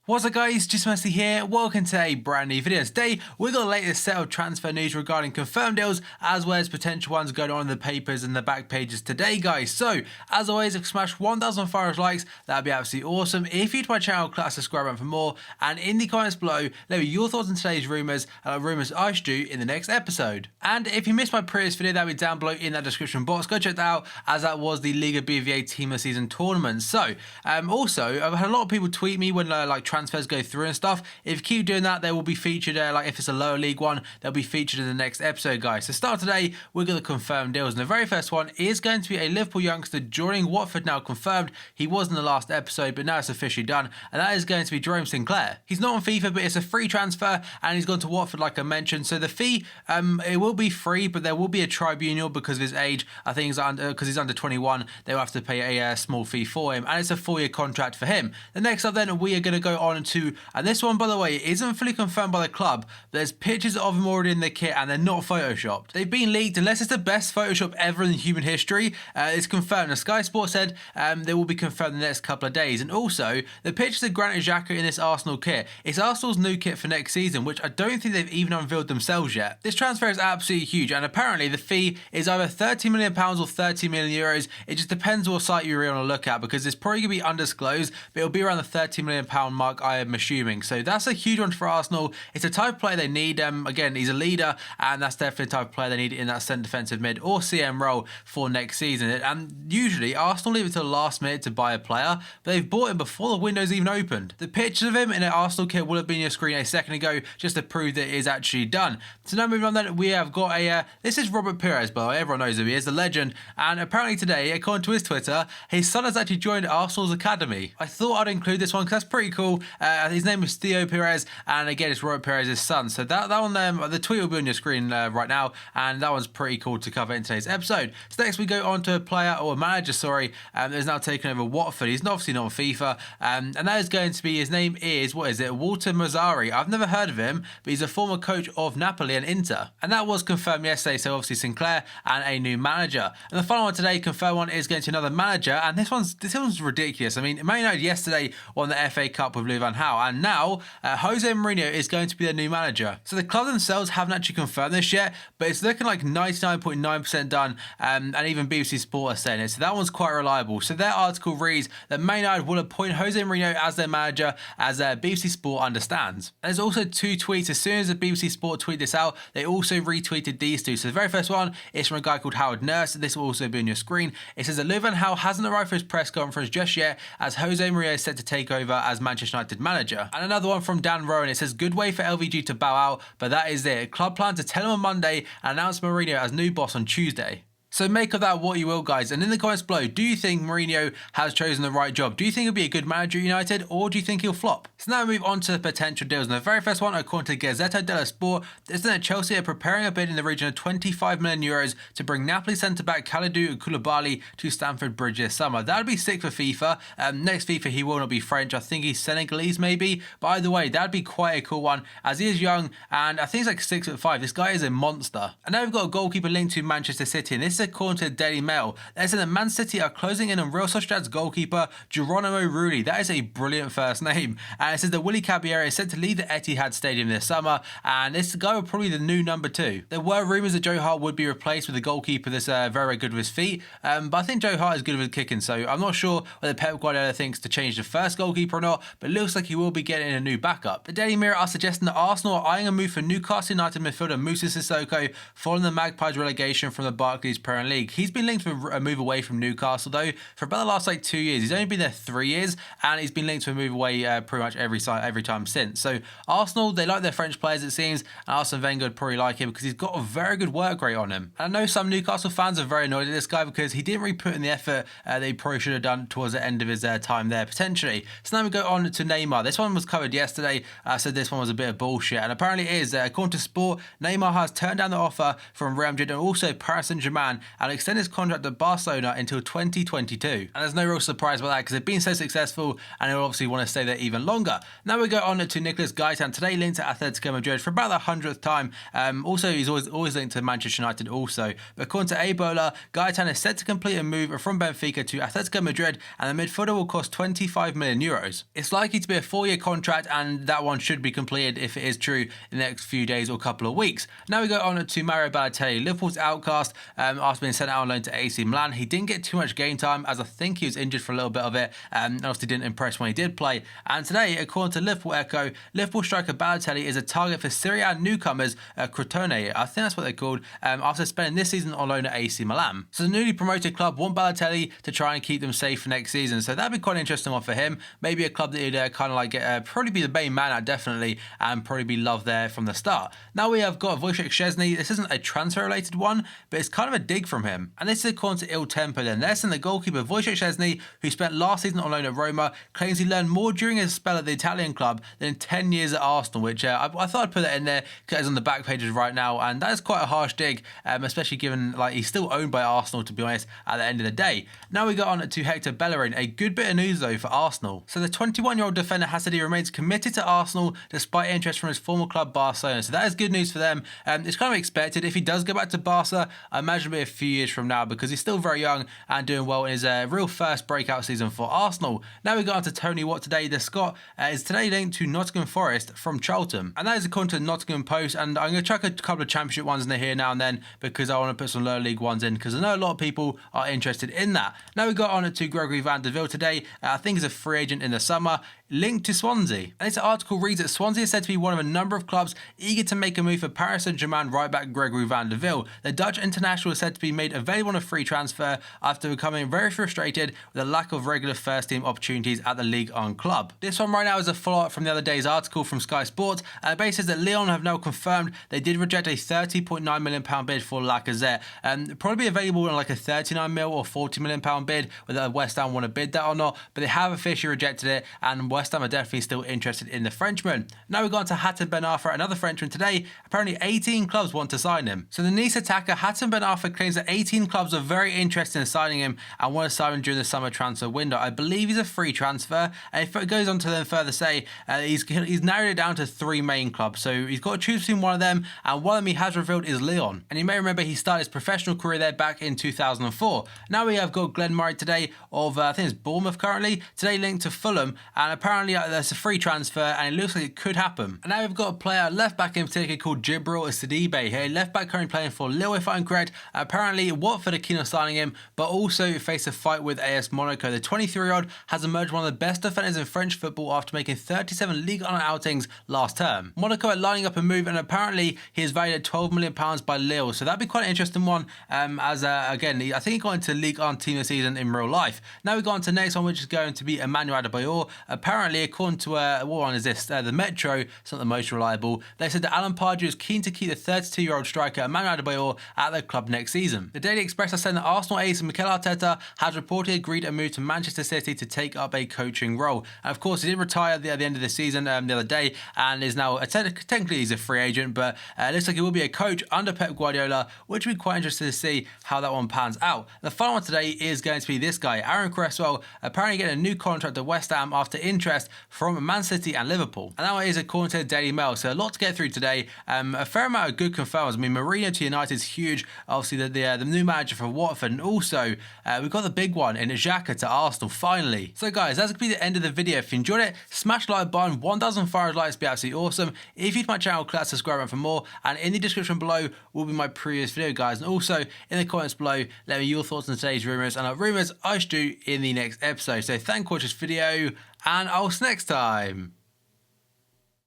What's up guys, just Messi here, welcome to a brand new video. Today we've got the latest set of transfer news regarding confirmed deals as well as potential ones going on in the papers and the back pages today guys. So as always, if you smash 1,500 likes, that'd be absolutely awesome. If you're to my channel, click that subscribe button for more, and in the comments below let me your thoughts on today's rumours and rumours I should do in the next episode. And if you missed my previous video, that'll be down below in that description box. Go check that out, as that was the Liga BVA Team of Season tournament. So also I've had a lot of people tweet me when like transfers go through and stuff. If you keep doing that, they will be featured like if it's a lower league one, they'll be featured in the next episode guys. So start today, we're going to confirm deals, and the very first one is going to be a Liverpool youngster joining Watford, now confirmed. He was in the last episode but now it's officially done, and that is going to be Jerome Sinclair. He's not on FIFA but it's a free transfer and he's gone to Watford like I mentioned. So the fee, it will be free, but there will be a tribunal because of his age. I think he's because he's under 21, they'll have to pay a small fee for him, and it's a 4-year contract for him. The next up then, we are going to go on to, and this one by the way isn't fully confirmed by the club, there's pictures of him already in the kit and they're not photoshopped. They've been leaked unless it's the best Photoshop ever in human history. It's confirmed. Now, Sky Sports said they will be confirmed in the next couple of days. And also the pictures of XHAKA in this Arsenal kit, it's Arsenal's new kit for next season, which I don't think they've even unveiled themselves yet. This transfer is absolutely huge, and apparently the fee is either £30 million or €30 million. It just depends what site you're really on to look at, because it's probably going to be undisclosed, but it'll be around the £30 million mark, I am assuming. So that's a huge one for Arsenal. It's a type of player they need. Again, he's a leader, and that's definitely the type of player they need in that centre defensive mid or CM role for next season. And usually Arsenal leave it till the last minute to buy a player, but they've bought him before the window's even opened. The pictures of him in an Arsenal kit will have been on your screen a second ago, just to prove that it is actually done. So now moving on then, we have got a, this is Robert Pires, by the way, everyone knows who he is, the legend, and apparently today, according to his Twitter, his son has actually joined Arsenal's academy. I thought I'd include this one because that's pretty cool. His name is Theo Pires, and again it's Robert Pires' son. So that one, the tweet will be on your screen right now, and that one's pretty cool to cover in today's episode. So next we go on to a player, or a manager, sorry, that is now taken over Watford. He's obviously not on FIFA, and that is going to be, his name is, what is it, Walter Mazzari. I've never heard of him, but he's a former coach of Napoli and Inter, and that was confirmed yesterday. So obviously Sinclair and a new manager. And the final one today, confirmed one, is going to another manager, and this one's ridiculous. I mean, Man United yesterday won the FA Cup with Louis van Gaal, and now Jose Mourinho is going to be their new manager. So the club themselves haven't actually confirmed this yet, but it's looking like 99.9% done, and even BBC Sport are saying it. So that one's quite reliable. So their article reads that Man United will appoint Jose Mourinho as their manager, as BBC Sport understands. There's also two tweets. As soon as the BBC Sport tweet this out, they also retweeted these two. So the very first one is from a guy called Howard Nurse. This will also be on your screen. It says that Louis van Gaal hasn't arrived for his press conference just yet, as Jose Mourinho is set to take over as Manchester United manager. And another one from Dan Rowan. It says, good way for LVG to bow out, but that is it. Club plan to tell him on Monday and announce Mourinho as new boss on Tuesday. So make of that what you will guys, and in the comments below, do you think Mourinho has chosen the right job? Do you think he'll be a good manager at United, or do you think he'll flop? So now we move on to the potential deals, and the very first one, according to Gazzetta dello Sport, is that Chelsea are preparing a bid in the region of €25 million to bring Napoli centre-back Kalidou Koulibaly to Stamford Bridge this summer. That would be sick for FIFA. Next FIFA he will not be French, I think he's Senegalese maybe, but either way that would be quite a cool one, as he is young and I think he's like 6'5". This guy is a monster. And now we've got a goalkeeper linked to Manchester City, and this is according to the Daily Mail. They said that Man City are closing in on Real Sociedad's goalkeeper Geronimo Rulli. That is a brilliant first name. And it says that Willy Caballero is set to leave the Etihad Stadium this summer, and this guy will probably be the new number 2. There were rumours that Joe Hart would be replaced with a goalkeeper that's very, very good with his feet, but I think Joe Hart is good with kicking, so I'm not sure whether Pep Guardiola thinks to change the first goalkeeper or not, but it looks like he will be getting a new backup. The Daily Mirror are suggesting that Arsenal are eyeing a move for Newcastle United midfielder Moussa Sissoko following the Magpies relegation from the Barclays Premier League. He's been linked to a move away from Newcastle though for about the last like 2 years. He's only been there 3 years, and he's been linked to a move away pretty much every time since. So Arsenal, they like their French players it seems, and Arsene Wenger would probably like him because he's got a very good work rate on him. And I know some Newcastle fans are very annoyed at this guy because he didn't really put in the effort that he probably should have done towards the end of his time there potentially. So now we go on to Neymar. This one was covered yesterday. I said this one was a bit of bullshit, and apparently it is. According to Sport, Neymar has turned down the offer from Real Madrid and also Paris Saint-Germain man and extend his contract at Barcelona until 2022. And there's no real surprise about that because they've been so successful and he'll obviously want to stay there even longer. Now we go on to Nicolas Gaitan, today linked to Atletico Madrid for about the 100th time. Also, he's always linked to Manchester United also. But according to Ebola, Gaitan is set to complete a move from Benfica to Atletico Madrid, and the midfielder will cost 25 million euros. It's likely to be a 4-year contract, and that one should be completed if it is true in the next few days or couple of weeks. Now we go on to Mario Balotelli, Liverpool's outcast after being sent out on loan to AC Milan. He didn't get too much game time as I think he was injured for a little bit of it, and obviously didn't impress when he did play. And today, according to Liverpool Echo, Liverpool striker Balotelli is a target for Serie A newcomers Crotone, I think that's what they're called, after spending this season on loan at AC Milan. So the newly promoted club want Balotelli to try and keep them safe for next season, so that'd be quite an interesting one for him. Maybe a club that he'd kind of like get, probably be the main man at, definitely, and probably be loved there from the start. Now we have got Wojciech Szczesny. This isn't a transfer related one, but it's kind of a dig from him, and this is according to Il Tempo. Then they're saying the goalkeeper Wojciech Szczesny, who spent last season on loan at Roma, claims he learned more during his spell at the Italian club than 10 years at Arsenal, which I thought I'd put that in there because it's on the back pages right now, and that is quite a harsh dig, especially given like he's still owned by Arsenal, to be honest, at the end of the day. Now we got on to Hector Bellerin. A good bit of news though for Arsenal. So the 21-year-old defender has said he remains committed to Arsenal despite interest from his former club Barcelona, so that is good news for them. It's kind of expected. If he does go back to Barca, I imagine it'll be a few years from now because he's still very young and doing well in his real first breakout season for Arsenal. Now we got on to Tony Watt today. The Scot is today linked to Nottingham Forest from Charlton, and that is according to the Nottingham Post, and I'm going to chuck a couple of championship ones in here now and then because I want to put some lower league ones in because I know a lot of people are interested in that. Now we got on to Gregory van der Ville today. I think he's a free agent in the summer, linked to Swansea. And this article reads that Swansea is said to be one of a number of clubs eager to make a move for Paris Saint-Germain right back Gregory van der Ville. The Dutch international is said to be made available on a free transfer after becoming very frustrated with the lack of regular first team opportunities at the Ligue 1 club. This one right now is a follow-up from the other day's article from Sky Sports, and it basically says that Lyon have now confirmed they did reject a £30.9 million bid for Lacazette. Probably be available on like a £39 million or £40 million bid, whether West Ham want to bid that or not, but they have officially rejected it, and West Ham are definitely still interested in the Frenchman. Now we've gone to Hatem Ben Arfa, another Frenchman today. Apparently 18 clubs want to sign him. So the Nice attacker Hatem Ben Arfa claims that 18 clubs are very interested in signing him and want to sign him during the summer transfer window. I believe he's a free transfer, and if it goes on to then further say he's narrowed it down to 3 main clubs, so he's got to choose between one of them, and one of them he has revealed is Lyon. And you may remember he started his professional career there back in 2004. Now we have got Glenn Murray today of I think it's Bournemouth currently, today linked to Fulham, and apparently that's a free transfer and it looks like it could happen. And now we've got a player, left back in particular, called Djibril Sidibe, a left back currently playing for Lille if I'm correct. Apparently Watford are keen on signing him, but also face a fight with AS Monaco. The 23-year-old has emerged one of the best defenders in French football after making 37 Ligue 1 outings last term. Monaco are lining up a move, and apparently he is valued at £12 million by Lille, so that'd be quite an interesting one, as again I think he got into Ligue 1 team this season in real life. Now we go on to the next one, which is going to be Emmanuel Adebayor. Apparently, according to what one is this, the Metro, it's not the most reliable, they said that Alan Pardew is keen to keep the 32-year-old striker Emmanuel Adebayor at the club next season. The Daily Express has said that Arsenal ace Mikel Arteta has reportedly agreed a move to Manchester City to take up a coaching role. And of course, he did retire at the end of the season the other day, and is now technically he's a free agent, but it looks like he will be a coach under Pep Guardiola, which will be quite interesting to see how that one pans out. The final one today is going to be this guy, Aaron Cresswell, apparently getting a new contract at West Ham after interest from Man City and Liverpool. And that is according to the Daily Mail, so a lot to get through today. A fair amount of good confirms. I mean, Mourinho to United is huge, obviously the new manager for Watford, and also we've got the big one in XHAKA to Arsenal finally. So guys, that's going to be the end of the video. If you enjoyed it, smash the like button. 1,500 likes would be absolutely awesome. If you're to my channel, click that subscribe button for more, and in the description below will be my previous video, guys, and also in the comments below let me your thoughts on today's rumours, and rumours I should do in the next episode. So thank you for watching this video, and I'll see you next time.